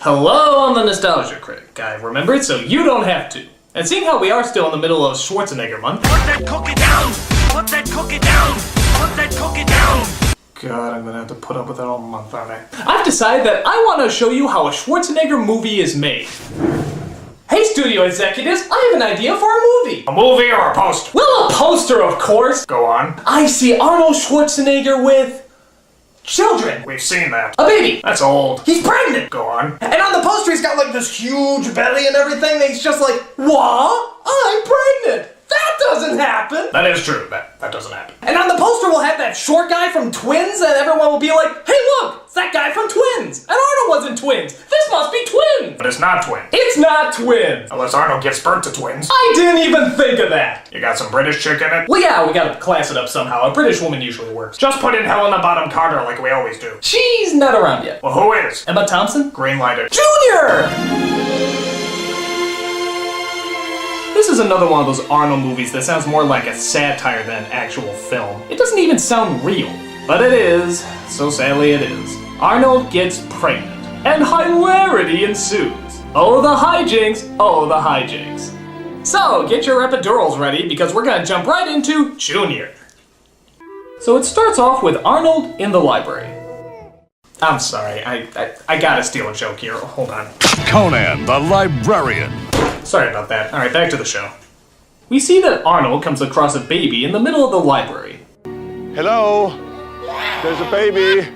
Hello, I'm the Nostalgia Critic. I remember it so you don't have to. And seeing how we are still in the middle of Schwarzenegger month... Put that cookie down! Put that cookie down! Put that cookie down! God, I'm gonna have to put up with that all month, aren't I? I've decided that I want to show you how a Schwarzenegger movie is made. Hey, studio executives, I have an idea for a movie. A movie or a poster? Well, a poster, of course. Go on. I see Arnold Schwarzenegger with... children. We've seen that. A baby. That's old. He's pregnant. Go on. And on the poster he's got like this huge belly and everything, and he's just like, what? I'm pregnant. That doesn't happen. That is true. That doesn't happen. And on the poster we'll have that short guy from Twins, and everyone will be like, hey look, it's that guy from Twins. And Arnold wasn't Twins. This must be Twins. But it's not twins. It's not Twins. Unless Arnold gives birth to twins. I didn't even think of that. You got some British chick in it? Well, yeah, we gotta class it up somehow. A British woman usually works. Just put in Helena Bottom Carter like we always do. She's not around yet. Well, who is? Emma Thompson? Green lighter. Junior! This is another one of those Arnold movies that sounds more like a satire than an actual film. It doesn't even sound real. But it is. So sadly it is. Arnold gets pregnant. And hilarity ensues. Oh, the hijinks. Oh, the hijinks. So, get your epidurals ready because we're gonna jump right into Junior. So it starts off with Arnold in the library. I'm sorry, I gotta steal a joke here. Hold on. Conan the Librarian. Sorry about that. Alright, back to the show. We see that Arnold comes across a baby in the middle of the library. Hello? There's a baby.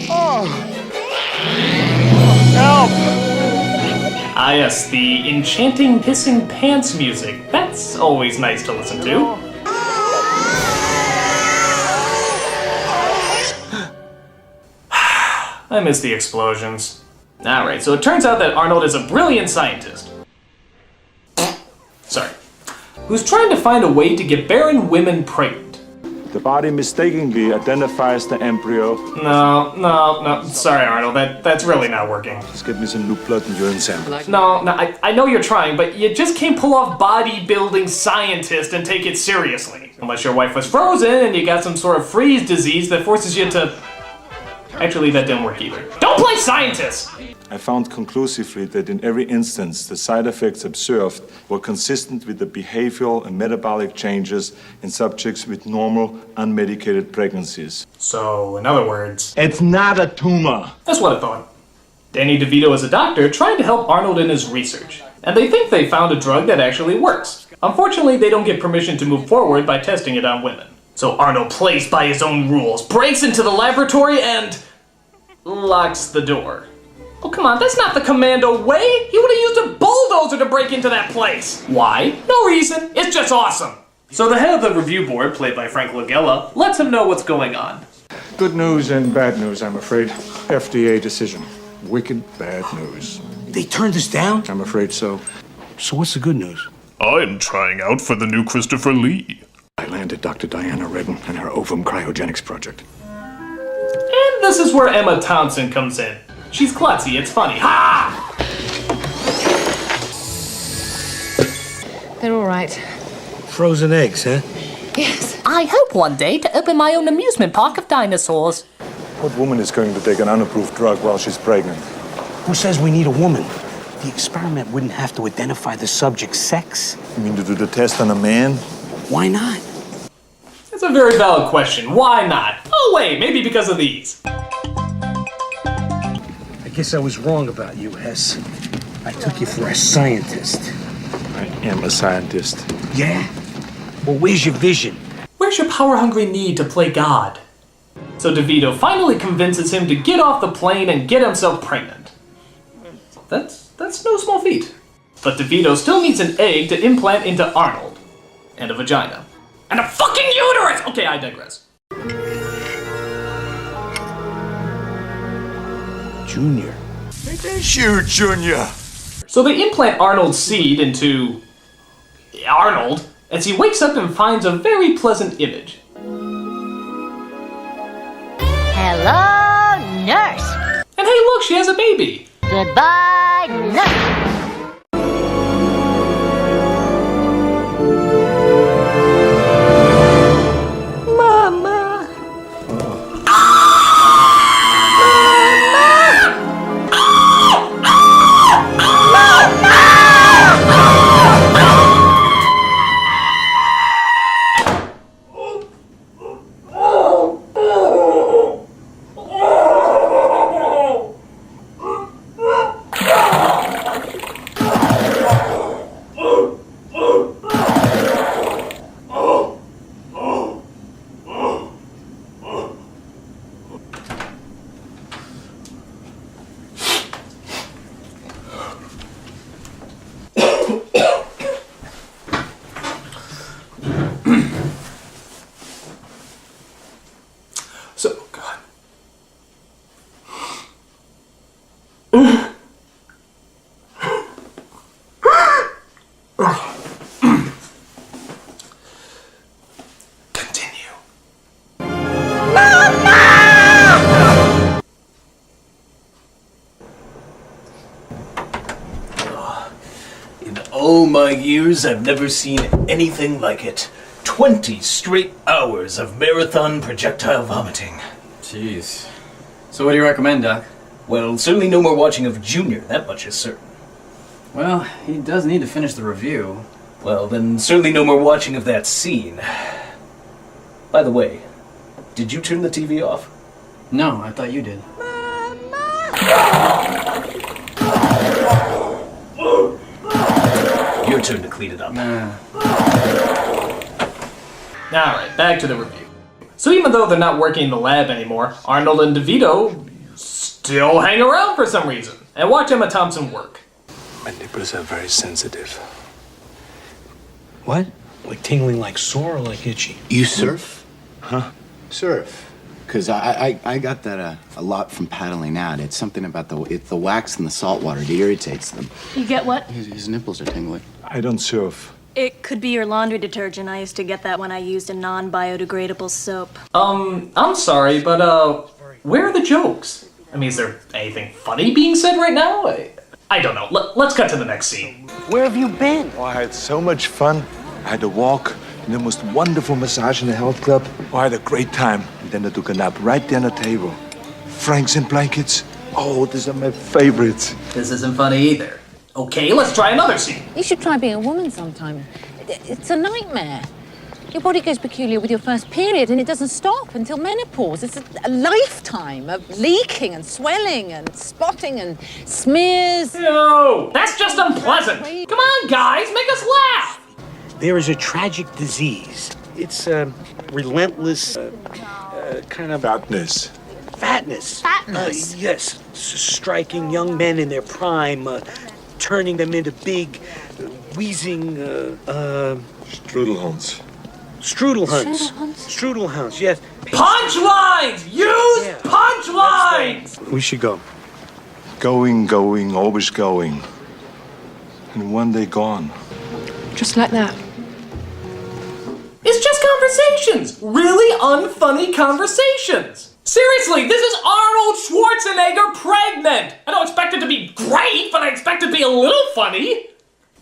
Oh. Help! Ah yes, the enchanting pissing pants music. That's always nice to listen to. I miss the explosions. Alright, so it turns out that Arnold is a brilliant scientist. Sorry. Who's trying to find a way to get barren women pregnant. The body mistakenly identifies the embryo. No. Sorry, Arnold. That's really not working. Just give me some new blood and urine sample. No, I know you're trying, but you just can't pull off bodybuilding scientist and take it seriously. Unless your wife was frozen and you got some sort of freeze disease that forces you to... Actually, that didn't work either. Don't play scientist! I found conclusively that in every instance, the side effects observed were consistent with the behavioral and metabolic changes in subjects with normal, unmedicated pregnancies. So, in other words... It's not a tumor! That's what I thought. Danny DeVito is a doctor trying to help Arnold in his research. And they think they found a drug that actually works. Unfortunately, they don't get permission to move forward by testing it on women. So Arnold plays by his own rules, breaks into the laboratory, and... locks the door. Oh, come on, that's not the commando way! He would have used a bulldozer to break into that place! Why? No reason, it's just awesome! So the head of the review board, played by Frank Langella, lets him know what's going on. Good news and bad news, I'm afraid. FDA decision. Wicked bad news. They turned us down? I'm afraid so. So what's the good news? I'm trying out for the new Christopher Lee. I landed Dr. Diana Redden and her ovum cryogenics project. And this is where Emma Thompson comes in. She's klutzy, it's funny. Ha! They're all right. Frozen eggs, huh? Yes. I hope one day to open my own amusement park of dinosaurs. What woman is going to take an unapproved drug while she's pregnant? Who says we need a woman? The experiment wouldn't have to identify the subject's sex. You mean to do the test on a man? Why not? That's a very valid question. Why not? Oh wait, maybe because of these. I guess I was wrong about you, Hess. I took you for a scientist. I am a scientist. Yeah? Well, where's your vision? Where's your power-hungry need to play God? So DeVito finally convinces him to get off the plane and get himself pregnant. That's no small feat. But DeVito still needs an egg to implant into Arnold. And a vagina. And a fucking uterus! Okay, I digress. Junior. It is you, Junior! So they implant Arnold's seed into... Arnold, as he wakes up and finds a very pleasant image. Hello, nurse. And hey look, she has a baby! Goodbye, nurse. Continue. In all my years, I've never seen anything like it. 20 straight hours of marathon projectile vomiting. Jeez. So what do you recommend, Doc? Well, certainly no more watching of Junior, that much is certain. Well, he does need to finish the review. Well, then certainly no more watching of that scene. By the way, did you turn the TV off? No, I thought you did. Your turn to clean it up. Alright, back to the review. So even though they're not working in the lab anymore, Arnold and DeVito still hang around for some reason and watch Emma Thompson work. My nipples are very sensitive. What? Like tingling like sore or like itchy? You surf? Huh? Surf. Because I got that a lot from paddling out. It's something about the wax and the salt water. It irritates them. You get what? His nipples are tingling. I don't surf. It could be your laundry detergent. I used to get that when I used a non-biodegradable soap. I'm sorry, but where are the jokes? I mean, is there anything funny being said right now? I don't know. Let's cut to the next scene. Where have you been? Oh, I had so much fun. I had a walk in the most wonderful massage in the health club. Oh, I had a great time. And then I took a nap right there on the table. Franks and blankets. Oh, these are my favorites. This isn't funny either. Okay, let's try another scene. You should try being a woman sometime. It's a nightmare. Your body goes peculiar with your first period, and it doesn't stop until menopause. It's a lifetime of leaking and swelling and spotting and smears. No, that's just unpleasant. Come on, guys, make us laugh. There is a tragic disease. It's relentless, kind of Fatness. fatness. Fatness? Yes, striking young men in their prime, turning them into big, wheezing, Strudelhans. Strudelhunts. Strudelhunts, yes. Punchlines! Use Yeah. punchlines! We should go. Going, always going. And one day gone. Just like that. It's just conversations. Really unfunny conversations. Seriously, this is Arnold Schwarzenegger pregnant. I don't expect it to be great, but I expect it to be a little funny.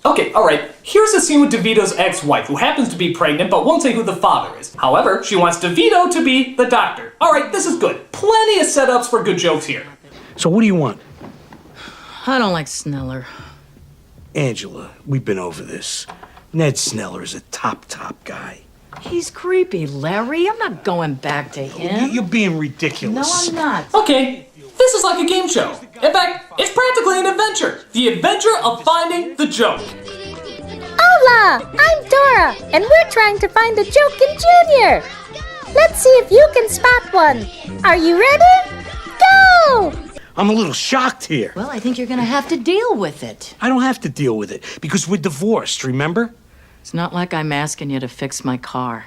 Okay, alright, here's a scene with DeVito's ex-wife, who happens to be pregnant but won't say who the father is. However, she wants DeVito to be the doctor. Alright, this is good. Plenty of setups for good jokes here. So what do you want? I don't like Sneller. Angela, we've been over this. Ned Sneller is a top guy. He's creepy, Larry. I'm not going back to him. You're being No, ridiculous. I'm not. Okay, this is like a game show. In fact, it's practically an adventure. The adventure of finding the joke. Hola! I'm Dora, and we're trying to find a joke in Junior. Let's see if you can spot one. Are you ready? Go! I'm a little shocked here. Well, I think you're gonna have to deal with it. I don't have to deal with it because we're divorced, remember? It's not like I'm asking you to fix my car.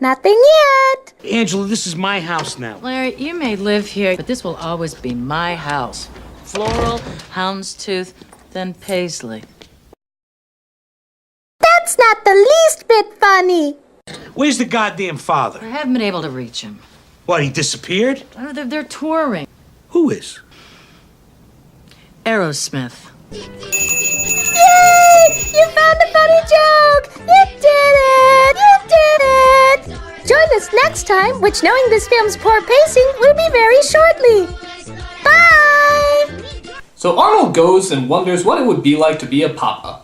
Nothing yet. Angela, this is my house now. Larry, you may live here, but this will always be my house. Floral, houndstooth, then paisley. That's not the least bit funny. Where's the goddamn father? I haven't been able to reach him. What, he disappeared? Oh, they're touring. Who is? Aerosmith. Yay! You found a funny joke! You did it! You did it! Join us next time, which knowing this film's poor pacing will be very shortly. Bye! So Arnold goes and wonders what it would be like to be a papa.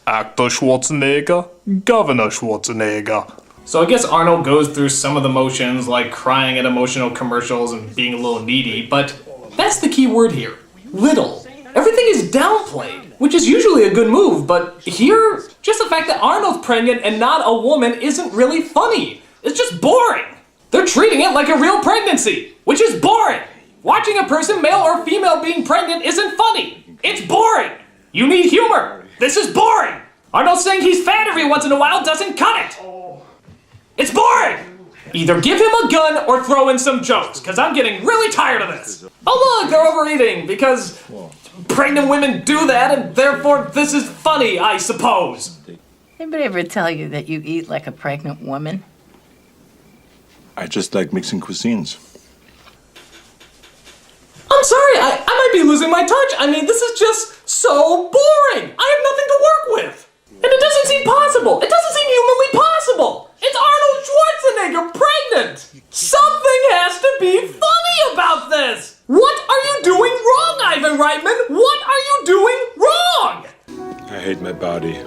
Actor Schwarzenegger, Governor Schwarzenegger. So I guess Arnold goes through some of the motions, like crying at emotional commercials and being a little needy, but that's the key word here. Little. Everything is downplayed, which is usually a good move, but here, just the fact that Arnold's pregnant and not a woman isn't really funny. It's just boring. They're treating it like a real pregnancy, which is boring. Watching a person, male or female, being pregnant isn't funny. It's boring. You need humor. This is boring. Arnold saying he's fat every once in a while doesn't cut it. It's boring. Either give him a gun or throw in some jokes, because I'm getting really tired of this. Oh look, they're overeating, because pregnant women do that, and therefore this is funny, I suppose. Anybody ever tell you that you eat like a pregnant woman? I just like mixing cuisines. I'm sorry, I might be losing my touch. I mean, this is just so boring. I have nothing to work with. And it doesn't seem possible. It doesn't seem humanly possible. It's Arnold Schwarzenegger pregnant. Something has to be funny about this. What are you doing wrong, Ivan Reitman? What are you doing wrong? I hate my body.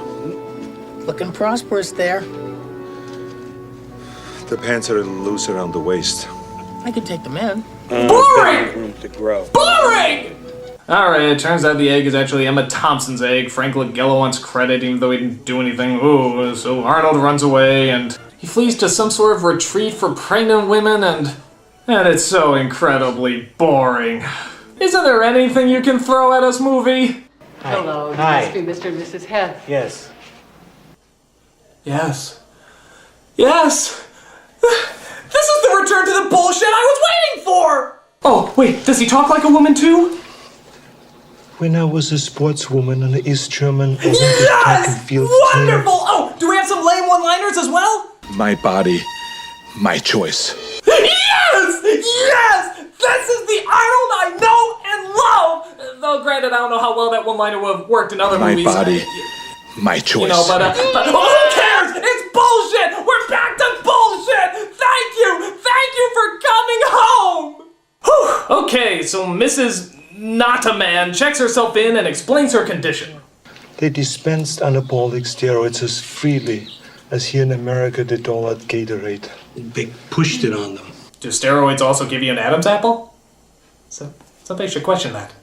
Looking prosperous there. The pants are a little loose around the waist. I could take them in. Boring! Room to grow. Boring! Alright, it turns out the egg is actually Emma Thompson's egg. Frank Langella wants credit even though he didn't do anything. Ooh, so Arnold runs away and he flees to some sort of retreat for pregnant women and it's so incredibly boring. Isn't there anything you can throw at us, movie? Hello, you Hi. must be Mr. and Mrs. Heth. Yes. Yes. Yes! This is the return to the bullshit I was waiting for! Oh, wait, does he talk like a woman too? When I was a sportswoman on the East German Olympic track Yes! and field Wonderful! Oh, do we have some lame one-liners as well? team, my body, my choice. Yes! Yes! This is the Arnold I know and love! Though granted, I don't know how well that one-liner would have worked in other My movies. body, my choice. You know, but who cares? It's bullshit! We're back to bullshit! Thank you for coming home! Whew. Okay, so Mrs. Not-a-Man checks herself in and explains her condition. They dispensed anabolic steroids as freely as here in America they dole out Gatorade. They pushed it on them. Do steroids also give you an Adam's apple? So somebody should question that.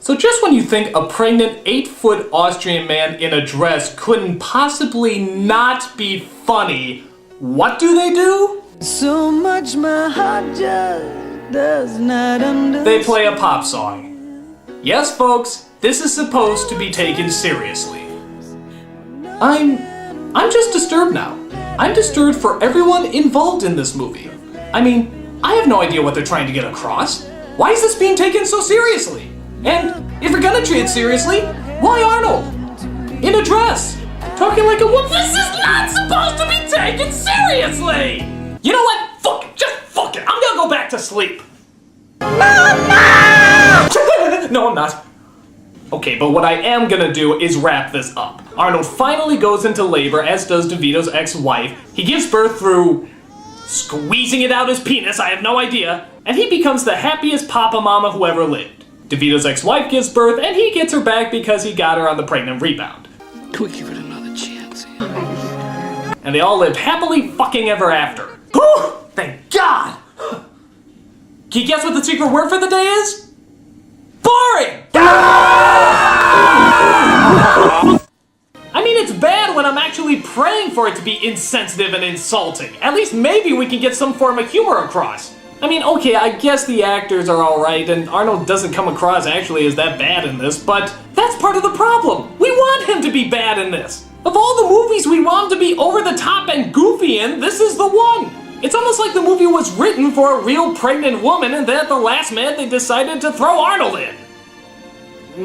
So just when you think a pregnant 8-foot Austrian man in a dress couldn't possibly not be funny, what do they do? So much my heart just does not understand. They play a pop song. Yes, folks, this is supposed to be taken seriously. I'm just disturbed now. I'm disturbed for everyone involved in this movie. I mean, I have no idea what they're trying to get across. Why is this being taken so seriously? And if you're gonna treat it seriously, why Arnold? In a dress, talking like a woman. This is not supposed to be taken seriously! You know what? Fuck it, just fuck it. I'm gonna go back to sleep. Mama! No, I'm not. Okay, but what I am gonna do is wrap this up. Arnold finally goes into labor, as does DeVito's ex-wife. He gives birth through squeezing it out his penis, I have no idea, and he becomes the happiest papa mama who ever lived. DeVito's ex-wife gives birth, and he gets her back because he got her on the pregnant rebound. Can we give it another chance? And they all lived happily fucking ever after. Whew! Thank God! Can you guess what the secret word for the day is? Boring! I mean, it's bad when I'm actually praying for it to be insensitive and insulting. At least maybe we can get some form of humor across. I mean, okay, I guess the actors are alright, and Arnold doesn't come across actually as that bad in this, but that's part of the problem. We want him to be bad in this. Of all the movies we want him to be over the top and goofy in, this is the one. It's almost like the movie was written for a real pregnant woman, and then at the last minute they decided to throw Arnold in.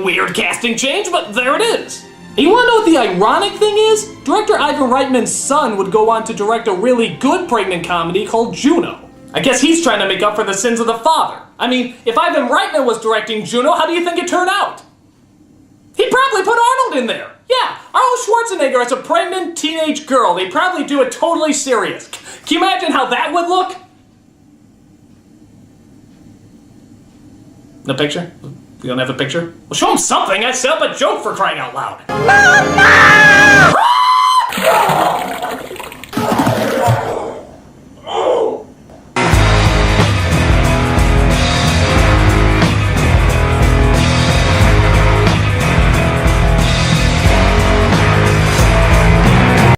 Weird casting change, but there it is. And you wanna know what the ironic thing is? Director Ivan Reitman's son would go on to direct a really good pregnant comedy called Juno. I guess he's trying to make up for the sins of the father. I mean, if Ivan Reitman was directing Juno, how do you think it turned out? He'd probably put Arnold in there. Yeah, Arnold Schwarzenegger as a pregnant teenage girl. They'd probably do it totally serious. Can you imagine how that would look? No picture? You don't have a picture? Well, show him something. I set up a joke for crying out loud. Mama!